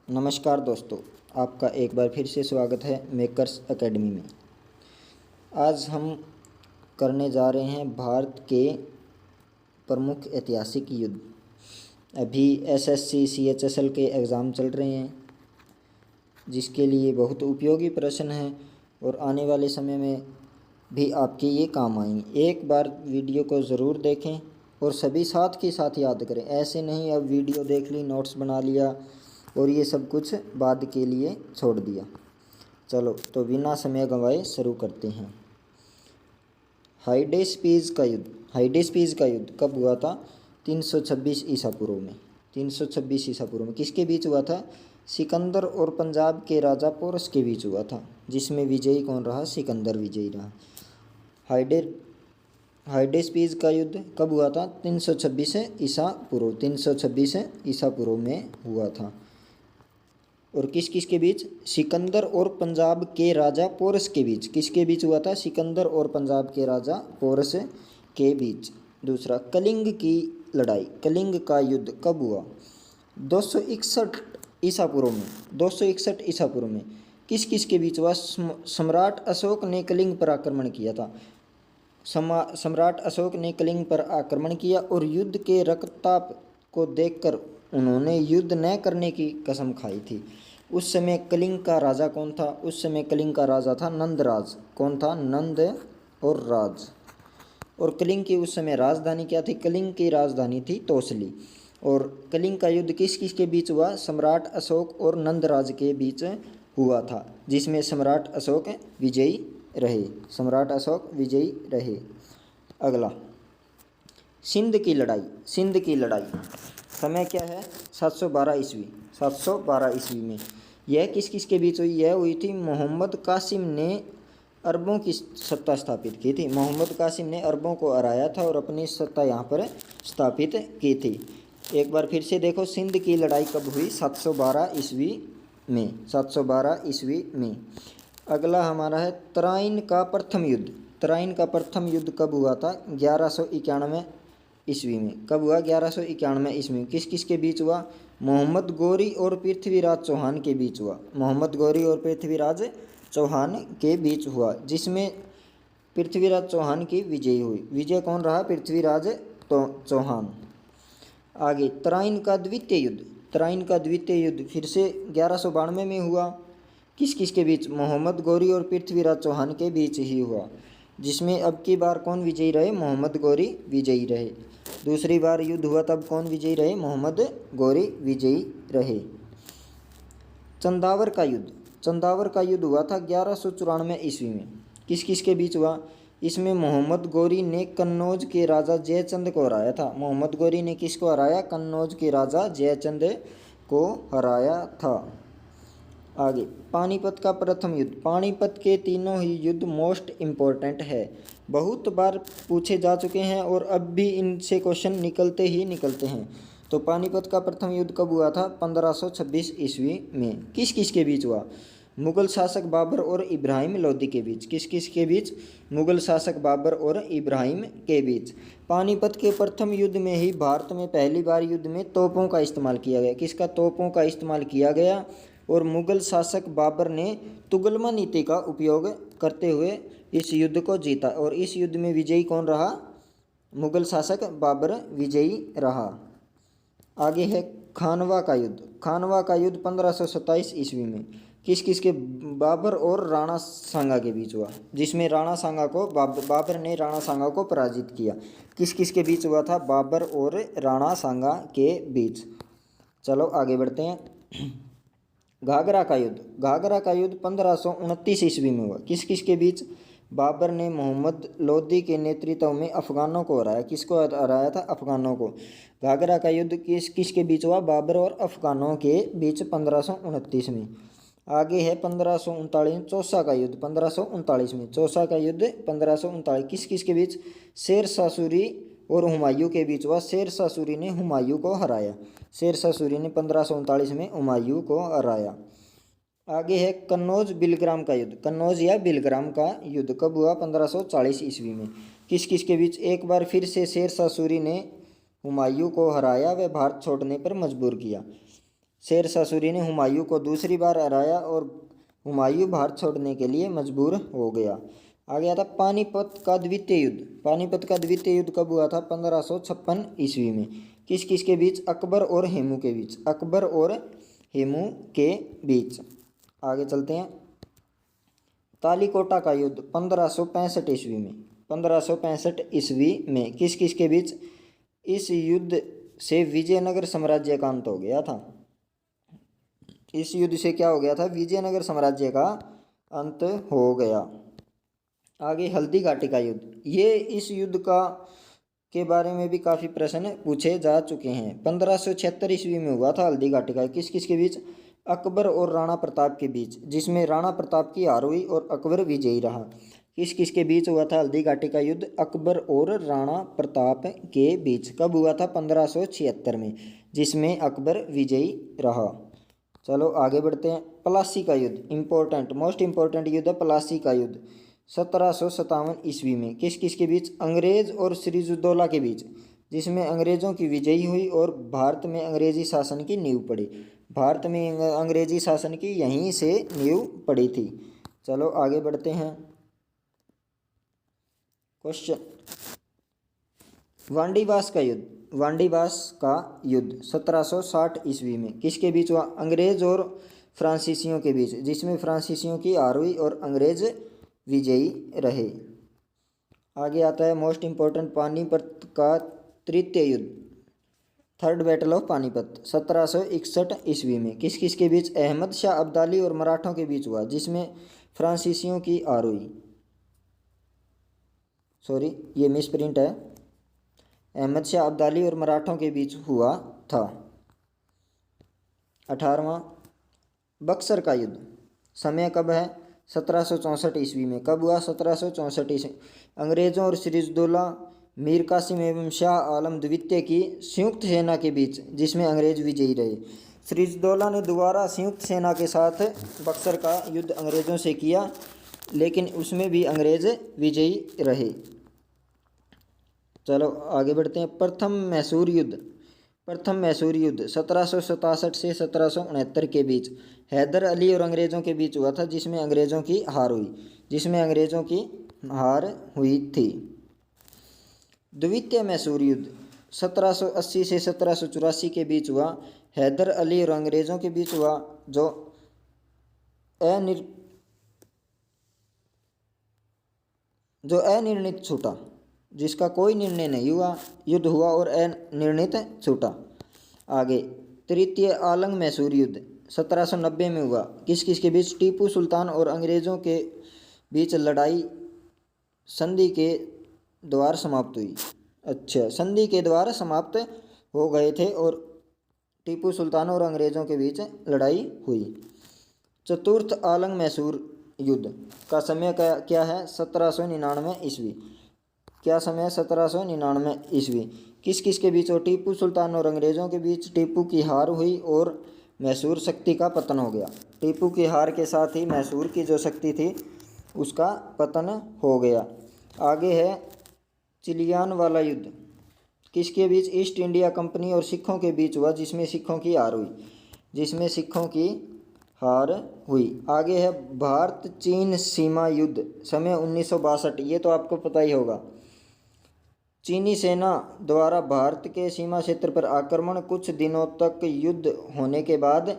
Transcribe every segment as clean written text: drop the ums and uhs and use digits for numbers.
नमस्कार दोस्तों, आपका एक बार फिर से स्वागत है मेकर्स एकेडमी में। आज हम करने जा रहे हैं भारत के प्रमुख ऐतिहासिक युद्ध। अभी एसएससी सीएचएसएल के एग्ज़ाम चल रहे हैं, जिसके लिए बहुत उपयोगी प्रश्न हैं और आने वाले समय में भी आपके ये काम आएंगे। एक बार वीडियो को ज़रूर देखें और सभी साथ के साथ याद करें। ऐसे नहीं अब वीडियो देख ली, नोट्स बना लिया और ये सब कुछ बाद के लिए छोड़ दिया। चलो तो बिना समय गंवाए शुरू करते हैं। हाइडेस्पीस का युद्ध कब हुआ था? 326 ईसा पूर्व में। 326 ईसा पूर्व में किसके बीच हुआ था? सिकंदर और पंजाब के राजा पोरस के बीच हुआ था, जिसमें विजयी कौन रहा? सिकंदर विजयी रहा। हाइडेस्पीस का युद्ध कब हुआ था? 326 ईसा पूर्व। 326 ईसा पूर्व में हुआ था। और किस किस के बीच? सिकंदर और पंजाब के राजा पोरस के बीच। किसके बीच हुआ था? सिकंदर और पंजाब के राजा पोरस के बीच। दूसरा, कलिंग की लड़ाई, कलिंग का युद्ध कब हुआ? 261 ईसा पूर्व में। 261 ईसा पूर्व में किस किस के बीच हुआ? सम्राट अशोक ने कलिंग पर आक्रमण किया था। सम्राट अशोक ने कलिंग पर आक्रमण किया और युद्ध के रक्तताप को देखकर उन्होंने युद्ध न करने की कसम खाई थी। उस समय कलिंग का राजा कौन था? उस समय कलिंग का राजा था नंदराज। कौन था? नंद और राज। और कलिंग की उस समय राजधानी क्या थी? कलिंग की राजधानी थी तोसली। और कलिंग का युद्ध किस किस के बीच हुआ? सम्राट अशोक और नंदराज के बीच हुआ था, जिसमें सम्राट अशोक विजयी रहे। सम्राट अशोक विजयी रहे। अगला, सिंध की लड़ाई। सिंध की लड़ाई समय क्या है? 712 ईस्वी। 712 ईस्वी में यह किस किस के बीच हुई? यह हुई थी मोहम्मद कासिम ने अरबों की सत्ता स्थापित की थी। मोहम्मद कासिम ने अरबों को हराया था और अपनी सत्ता यहाँ पर स्थापित की थी। एक बार फिर से देखो, सिंध की लड़ाई कब हुई? 712 ईस्वी में। 712 ईस्वी में। अगला हमारा है तराइन का प्रथम युद्ध। तराइन का प्रथम युद्ध कब हुआ था? 1191 ईस्वी में। कब हुआ? 1191 ईस्वी में। किस किस के बीच हुआ? मोहम्मद गौरी और पृथ्वीराज चौहान के बीच हुआ। मोहम्मद गौरी और पृथ्वीराज चौहान के बीच हुआ, जिसमें पृथ्वीराज चौहान की विजयी हुई। विजय कौन रहा? पृथ्वीराज चौहान। आगे, तराइन का द्वितीय युद्ध। तराइन का द्वितीय युद्ध फिर से 1192 में हुआ। किस किस के बीच? मोहम्मद गौरी और पृथ्वीराज चौहान के बीच ही हुआ, जिसमें अब की बार कौन विजयी रहे? मोहम्मद गौरी विजयी रहे। दूसरी बार युद्ध हुआ तब कौन विजयी रहे? मोहम्मद गौरी विजयी रहे। चंदावर का युद्ध। चंदावर का युद्ध हुआ था 1194 ईस्वी में। किस किस के बीच हुआ? इसमें मोहम्मद गौरी ने कन्नौज के राजा जयचंद को हराया था। मोहम्मद गौरी ने किसको हराया? कन्नौज के राजा जयचंद को हराया था। आगे, पानीपत का प्रथम युद्ध। पानीपत के तीनों ही युद्ध मोस्ट इम्पोर्टेंट है, बहुत बार पूछे जा चुके हैं और अब भी इनसे क्वेश्चन निकलते ही निकलते हैं। तो पानीपत का प्रथम युद्ध कब हुआ था? 1526 ईस्वी में। किस किस के बीच हुआ? मुगल शासक बाबर और इब्राहिम लोदी के बीच। किस किस के बीच? मुगल शासक बाबर और इब्राहिम के बीच। पानीपत के प्रथम युद्ध में ही भारत में पहली बार युद्ध में तोपों का इस्तेमाल किया गया। किसका? तोपों का इस्तेमाल किया गया और मुगल शासक बाबर ने तुगलमा नीति का उपयोग करते हुए इस युद्ध को जीता। और इस युद्ध में विजयी कौन रहा? मुगल शासक बाबर विजयी रहा। आगे है खानवा का युद्ध। खानवा का युद्ध 1527 ईस्वी में किस किस के? बाबर और राणा सांगा के बीच हुआ, जिसमें राणा सांगा को बाबर ने राणा सांगा को पराजित किया। किस किस के बीच हुआ था? बाबर और राणा सांगा के बीच। चलो आगे बढ़ते हैं। घाघरा का युद्ध। घाघरा का युद्ध 1529 ईस्वी में हुआ। किस किस के बीच? बाबर ने मोहम्मद लोदी के नेतृत्व में अफगानों को हराया। किसको हराया था? अफगानों को। घाघरा का युद्ध किस किस के बीच हुआ? बाबर और अफगानों के बीच 1529 में। आगे है 1539 चौसा का युद्ध। 1539 में चौसा का युद्ध 1539 किस किस के बीच? शेरशाह सूरी और हुमायूं के बीच हुआ। शेरशाह सूरी ने हुमायूं को हराया। शेरशाह सूरी ने 1539 में हुमायूं को हराया। आगे है कन्नौज बिलग्राम का युद्ध। कन्नौज या बिलग्राम का युद्ध कब हुआ? 1540 ईस्वी में। किस किस के बीच? एक बार फिर से शेरशाह सूरी ने हुमायूं को हराया व भारत छोड़ने पर मजबूर किया। शेर शाह सूरी ने हुमायूं को दूसरी बार हराया और हुमायूं भारत छोड़ने के लिए मजबूर हो गया। आगे आता पानीपत का द्वितीय युद्ध। पानीपत का द्वितीय युद्ध कब हुआ था? 1556 ईस्वी में। किस किस के बीच? अकबर और हेमू के बीच। अकबर और हेमू के बीच। आगे चलते हैं। तालीकोटा का युद्ध 1565 ईस्वी में। 1565 ईस्वी में किस किस के बीच? इस युद्ध से विजयनगर साम्राज्य का अंत हो गया था। इस युद्ध से क्या हो गया था? विजयनगर साम्राज्य का अंत हो गया। आगे हल्दी घाटी का युद्ध। ये इस युद्ध का के बारे में भी काफ़ी प्रश्न पूछे जा चुके हैं। 1576 ईस्वी में हुआ था हल्दी घाटी का। किस किस के बीच? अकबर और राणा प्रताप के बीच, जिसमें राणा प्रताप की हार हुई और अकबर विजयी रहा। किस किस के बीच हुआ था हल्दी घाटी का युद्ध? अकबर और राणा प्रताप के बीच। कब हुआ था? 1576 में, जिसमें अकबर विजयी रहा। चलो आगे बढ़ते हैं। प्लासी का युद्ध, इम्पोर्टेंट, मोस्ट इम्पोर्टेंट युद्ध है प्लासी का युद्ध। 1757 ईस्वी में किस किस के बीच? अंग्रेज और सिराजुद्दौला के बीच, जिसमें अंग्रेज़ों की विजयी हुई और भारत में अंग्रेजी शासन की नींव पड़ी। भारत में अंग्रेजी शासन की यहीं से नींव पड़ी थी। चलो आगे बढ़ते हैं। क्वेश्चन, वांडीवास का युद्ध। वांडीवास का युद्ध 1760 ईस्वी में किसके बीच हुआ? अंग्रेज और फ्रांसीसियों के बीच, जिसमें फ्रांसीसियों की हार हुई और अंग्रेज विजयी रहे। आगे आता है मोस्ट इम्पोर्टेंट, पानीपत का तृतीय युद्ध, थर्ड बैटल ऑफ पानीपत 1761 ईस्वी में किस किस के बीच? अहमद शाह अब्दाली और मराठों के बीच हुआ, जिसमें फ्रांसीसियों की हार हुई। सॉरी, ये मिस प्रिंट है। अहमद शाह अब्दाली और मराठों के बीच हुआ था। 18वां बक्सर का युद्ध। समय कब है? 1764 ईस्वी में। कब हुआ? 1764 ईस्वी। अंग्रेज़ों और सिराजुद्दौला, मीर कासिम एवं शाह आलम द्वितीय की संयुक्त सेना के बीच, जिसमें अंग्रेज विजयी रहे। सिराजुद्दौला ने दोबारा संयुक्त सेना के साथ बक्सर का युद्ध अंग्रेज़ों से किया, लेकिन उसमें भी अंग्रेज विजयी रहे। चलो आगे बढ़ते हैं। प्रथम मैसूर युद्ध। प्रथम मैसूर युद्ध 1767 से 1769 के बीच हैदर अली और अंग्रेज़ों के बीच हुआ था, जिसमें अंग्रेज़ों की हार हुई, जिसमें अंग्रेज़ों की हार हुई थी। द्वितीय मैसूर युद्ध 1780 से 1784 के बीच हुआ। हैदर अली और अंग्रेज़ों के बीच हुआ, जो अनिर्णित छूटा, जिसका कोई निर्णय नहीं हुआ, युद्ध हुआ और अनिर्णित छूटा। आगे तृतीय आलंग मैसूर युद्ध 1790 में हुआ। किस किस के बीच? टीपू सुल्तान और अंग्रेज़ों के बीच लड़ाई संधि के द्वार समाप्त हुई। अच्छा, संधि के द्वार समाप्त हो गए थे और टीपू सुल्तान और अंग्रेज़ों के बीच लड़ाई हुई। चतुर्थ आलंग मैसूर युद्ध का समय क्या है? 1799 ईस्वी। क्या समय है? 1799 ईस्वी। किस किस के बीच? और टीपू सुल्तान और अंग्रेज़ों के बीच। टीपू की हार हुई और मैसूर शक्ति का पतन हो गया। टीपू की हार के साथ ही मैसूर की जो शक्ति थी उसका पतन हो गया। आगे है चिलियान वाला युद्ध। किसके बीच? ईस्ट इंडिया कंपनी और सिखों के बीच हुआ, जिसमें सिखों की हार हुई, जिसमें सिखों की हार हुई। आगे है भारत चीन सीमा युद्ध, समय 1962। ये तो आपको पता ही होगा। चीनी सेना द्वारा भारत के सीमा क्षेत्र पर आक्रमण, कुछ दिनों तक युद्ध होने के बाद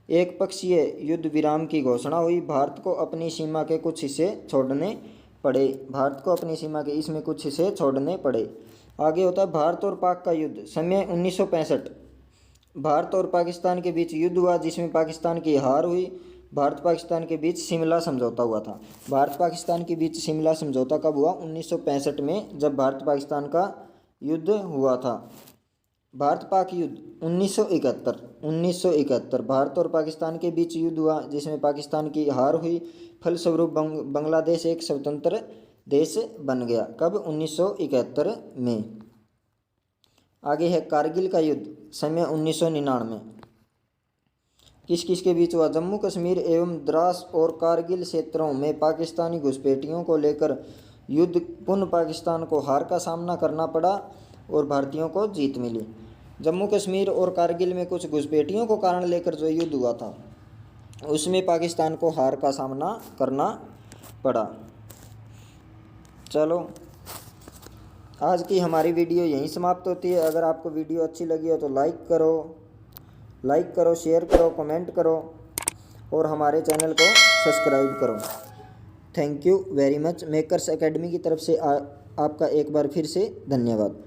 एक पक्षीय युद्ध विराम की घोषणा हुई। भारत को अपनी सीमा के कुछ हिस्से छोड़ने पड़े। भारत को अपनी सीमा के इसमें कुछ हिस्से छोड़ने पड़े। आगे होता है भारत और पाक का युद्ध, समय 1965। भारत और पाकिस्तान के बीच युद्ध हुआ, जिसमें पाकिस्तान की हार हुई। भारत पाकिस्तान के बीच शिमला समझौता हुआ था। भारत पाकिस्तान के बीच शिमला समझौता कब हुआ? 1965 में, जब भारत पाकिस्तान का युद्ध हुआ था। भारत पाक युद्ध 1971 भारत और पाकिस्तान के बीच युद्ध हुआ, जिसमें पाकिस्तान की हार हुई। फलस्वरूप बांग्लादेश एक स्वतंत्र देश बन गया। कब? 1971 में। आगे है कारगिल का युद्ध, समय 1999। किस किस के बीच हुआ? जम्मू कश्मीर एवं द्रास और कारगिल क्षेत्रों में पाकिस्तानी घुसपैठियों को लेकर युद्ध। पुनः पाकिस्तान को हार का सामना करना पड़ा और भारतीयों को जीत मिली। जम्मू कश्मीर और कारगिल में कुछ घुसपैठियों को कारण लेकर जो युद्ध हुआ था उसमें पाकिस्तान को हार का सामना करना पड़ा। चलो, आज की हमारी वीडियो यहीं समाप्त होती है। अगर आपको वीडियो अच्छी लगी हो तो लाइक करो, शेयर करो, कमेंट करो और हमारे चैनल को सब्सक्राइब करो। Thank you very much. Makers academy की तरफ से आपका एक बार फिर से धन्यवाद।